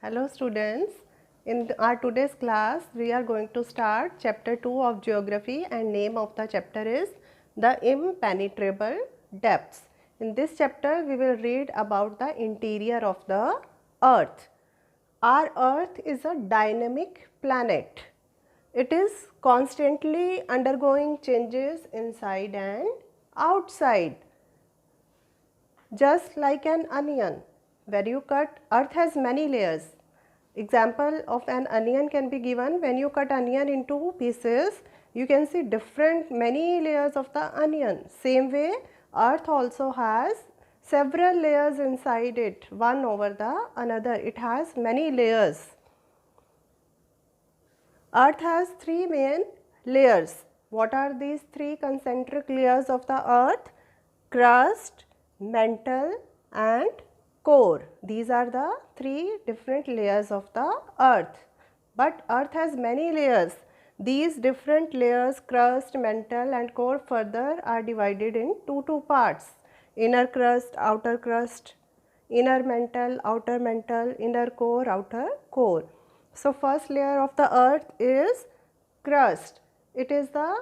Hello students, in our today's class we are going to start chapter 2 of geography and name of the chapter is the impenetrable depths. In this chapter we will read about the interior of the earth. Our earth is a dynamic planet. It is constantly undergoing changes inside and outside. Just like an onion, where you cut, earth has many layers. Example of an onion can be given. When you cut onion into pieces, you can see different many layers of the onion. Same way, earth also has several layers inside it, one over the another. It has many layers. Earth has three main layers. What are these three concentric layers of the earth? Crust, mantle and core. These are the three different layers of the earth. But earth has many layers. These different layers, crust, mantle and core, further are divided in two parts. Inner crust, outer crust, inner mantle, inner core, outer core. So first layer of the earth is crust. It is the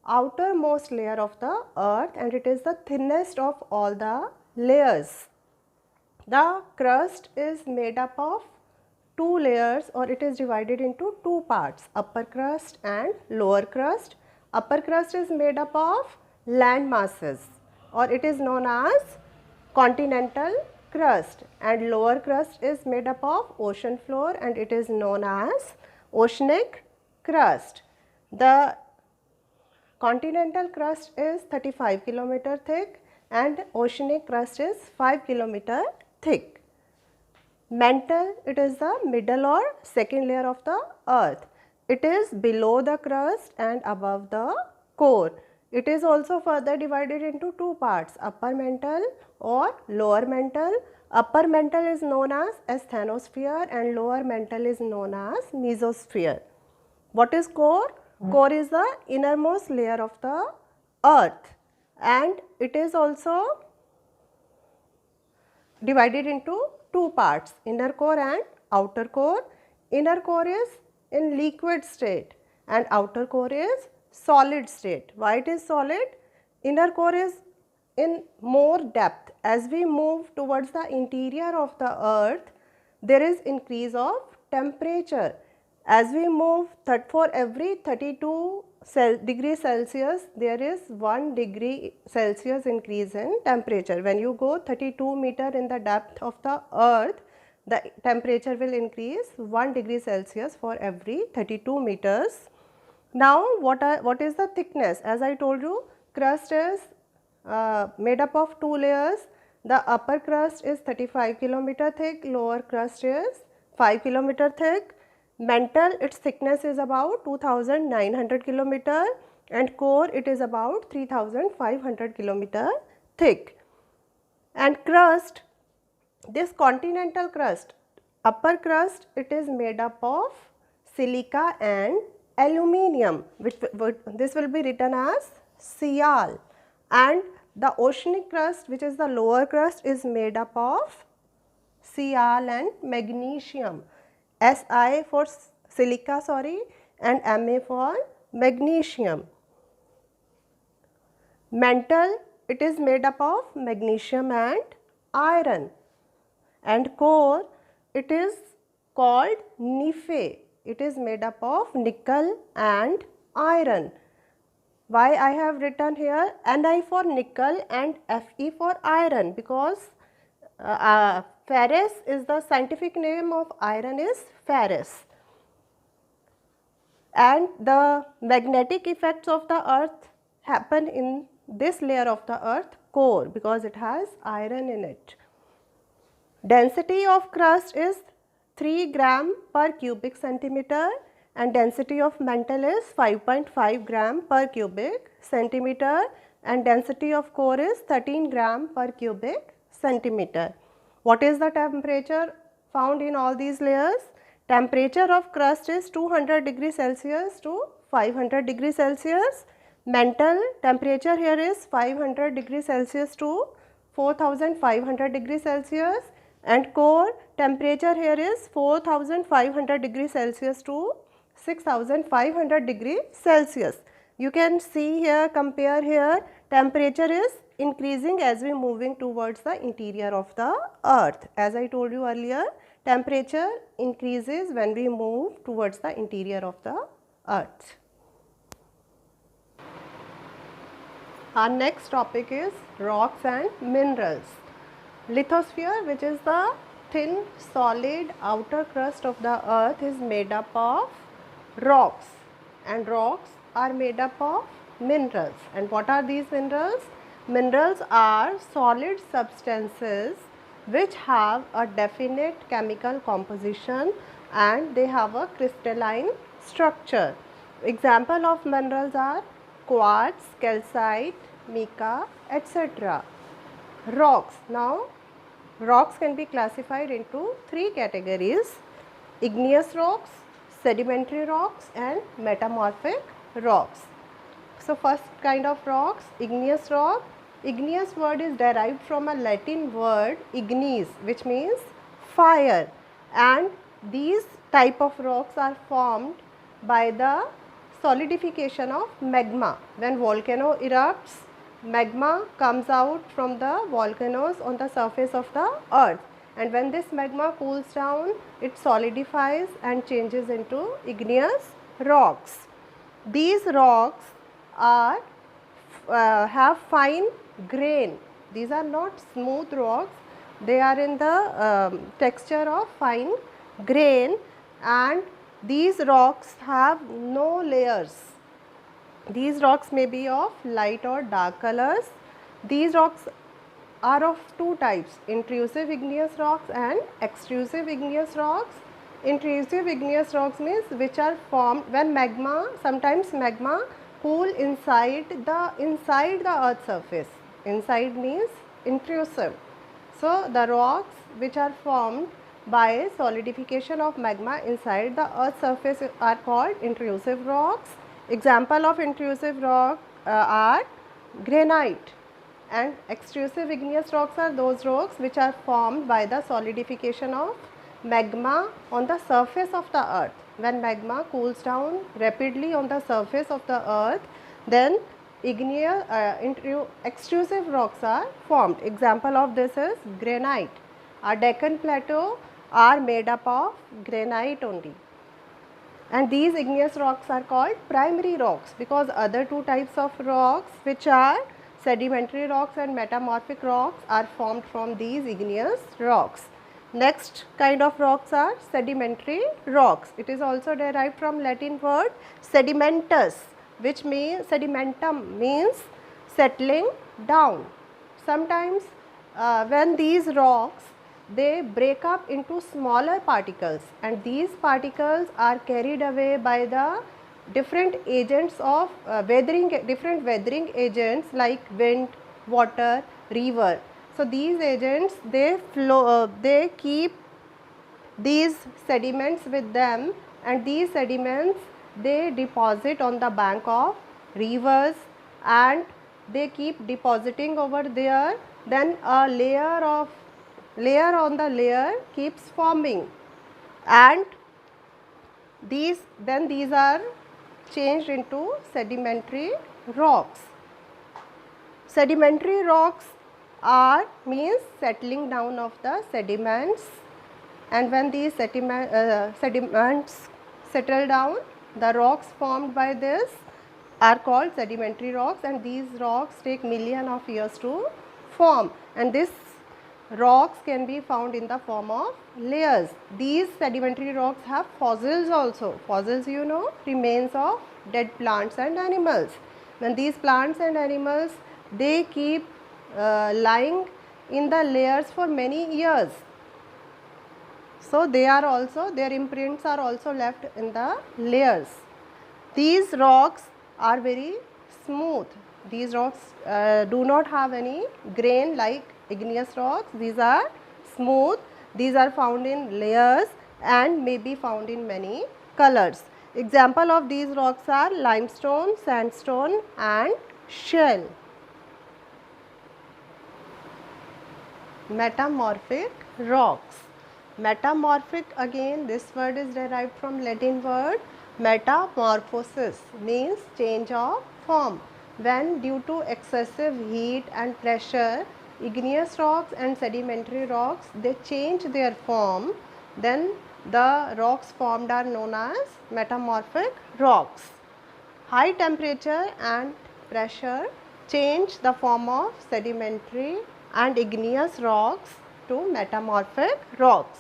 outermost layer of the earth and it is the thinnest of all the layers. The crust is made up of two layers, or it is divided into two parts, upper crust and lower crust. Upper crust is made up of land masses, or it is known as continental crust, and lower crust is made up of ocean floor and it is known as oceanic crust. The continental crust is 35 km thick and oceanic crust is 5 km thick. Mantle, it is the middle or second layer of the earth. It is below the crust and above the core. It is also further divided into two parts, upper mantle or lower mantle. Upper mantle is known as asthenosphere and lower mantle is known as mesosphere. What is core? Core is the innermost layer of the earth and it is also divided into two parts, inner core and outer core. Inner core is in liquid state and outer core is solid state. Why it is solid? Inner core is in more depth. As we move towards the interior of the earth, there is increase of temperature. As we move for every 32 degrees Celsius, there is 1 degree Celsius increase in temperature. When you go 32 meter in the depth of the earth, the temperature will increase 1 degree Celsius for every 32 meters. Now, what is the thickness? As I told you, crust is made up of two layers. The upper crust is 35 km thick, lower crust is 5 km thick. Mantle, its thickness is about 2900 km and core it is about 3500 km thick. And crust, this continental crust, upper crust, it is made up of silica and aluminium, this will be written as Sial, and the oceanic crust, which is the lower crust, is made up of Sial and magnesium. Si for silica, and Ma for magnesium. Mantle, it is made up of magnesium and iron, and core, it is called Nife. It is made up of nickel and iron. Why I have written here Ni for nickel and Fe for iron? Because ferrous is the scientific name of iron is ferrous, and the magnetic effects of the earth happen in this layer of the earth, core, because it has iron in it. Density of crust is 3 gram per cubic centimeter and density of mantle is 5.5 gram per cubic centimeter and density of core is 13 gram per cubic centimeter. What is the temperature found in all these layers? Temperature of crust is 200 degrees Celsius to 500 degrees Celsius. Mantle temperature here is 500 degrees Celsius to 4500 degrees Celsius, and core temperature here is 4500 degrees Celsius to 6500 degrees Celsius. You can see here, compare here, temperature is increasing as we moving towards the interior of the earth. As I told you earlier, temperature increases when we move towards the interior of the earth. Our next topic is rocks and minerals. Lithosphere, which is the thin solid outer crust of the earth, is made up of rocks, and rocks are made up of minerals. And what are these minerals? Minerals are solid substances which have a definite chemical composition and they have a crystalline structure. Example of minerals are quartz, calcite, mica, etc. Rocks. Now, rocks can be classified into three categories: igneous rocks, sedimentary rocks and metamorphic rocks. So, first kind of rocks, igneous rock. Igneous word is derived from a Latin word ignis, which means fire, and these type of rocks are formed by the solidification of magma. When volcano erupts, magma comes out from the volcanoes on the surface of the earth, and when this magma cools down, it solidifies and changes into igneous rocks. These rocks are have fine grain. These are not smooth rocks, they are in the texture of fine grain, and these rocks have no layers. These rocks may be of light or dark colors. These rocks are of two types: intrusive igneous rocks and extrusive igneous rocks. Intrusive igneous rocks means which are formed when magma, sometimes magma cool inside the earth's surface. Inside means intrusive. So, the rocks which are formed by solidification of magma inside the earth's surface are called intrusive rocks. Example of intrusive rock are granite, and extrusive igneous rocks are those rocks which are formed by the solidification of magma on the surface of the earth. When magma cools down rapidly on the surface of the earth, then extrusive rocks are formed. Example of this is granite. Our Deccan Plateau are made up of granite only. And these igneous rocks are called primary rocks because other two types of rocks, which are sedimentary rocks and metamorphic rocks, are formed from these igneous rocks. Next kind of rocks are sedimentary rocks. It is also derived from Latin word sedimentus, which means sedimentum means settling down. Sometimes when these rocks, they break up into smaller particles, and these particles are carried away by the different agents of different weathering agents like wind, water, river. So, these agents, they flow, they keep these sediments with them, and these sediments, they deposit on the bank of rivers and they keep depositing over there. Then a layer on the layer keeps forming, and these are changed into sedimentary rocks. Sedimentary rocks means settling down of the sediments, and when these sediments settle down, the rocks formed by this are called sedimentary rocks, and these rocks take millions of years to form, and these rocks can be found in the form of layers. These sedimentary rocks have fossils also. Fossils, you know, remains of dead plants and animals. When these plants and animals, they keep lying in the layers for many years. So, their imprints are also left in the layers. These rocks are very smooth. These rocks do not have any grain like igneous rocks. These are smooth. These are found in layers and may be found in many colors. Example of these rocks are limestone, sandstone and shale. Metamorphic rocks. Metamorphic, again this word is derived from Latin word metamorphosis, means change of form. When due to excessive heat and pressure, igneous rocks and sedimentary rocks, they change their form, then the rocks formed are known as metamorphic rocks. High temperature and pressure change the form of sedimentary and igneous rocks to metamorphic rocks.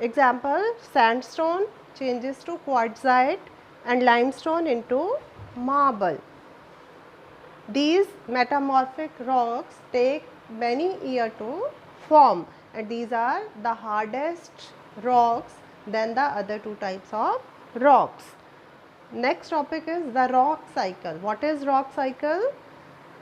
Example, sandstone changes to quartzite and limestone into marble. These metamorphic rocks take many years to form, and these are the hardest rocks than the other two types of rocks. Next topic is the rock cycle. What is rock cycle?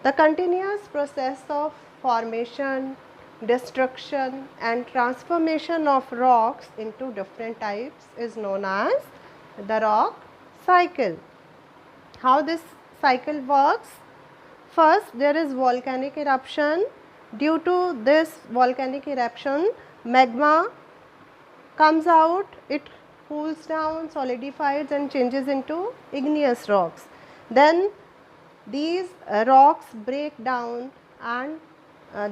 The continuous process of formation, destruction and transformation of rocks into different types is known as the rock cycle. How this cycle works? First, there is volcanic eruption. Due to this volcanic eruption, magma comes out, it cools down, solidifies and changes into igneous rocks. Then these rocks break down and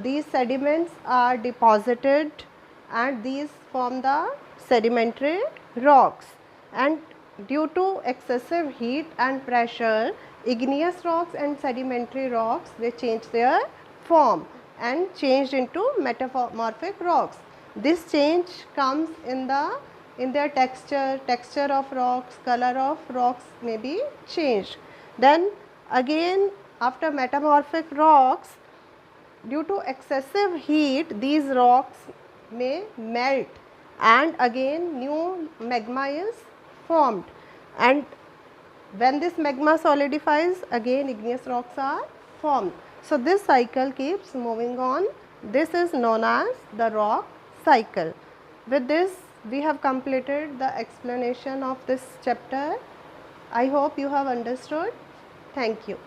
these sediments are deposited and these form the sedimentary rocks. And due to excessive heat and pressure, igneous rocks and sedimentary rocks, they change their form and changed into metamorphic rocks. This change comes in their texture of rocks, color of rocks may be changed. Then again, after metamorphic rocks, due to excessive heat, these rocks may melt and again new magma is formed, and when this magma solidifies, again igneous rocks are formed. So this cycle keeps moving on. This is known as the rock cycle. With this, we have completed the explanation of this chapter. I hope you have understood. Thank you.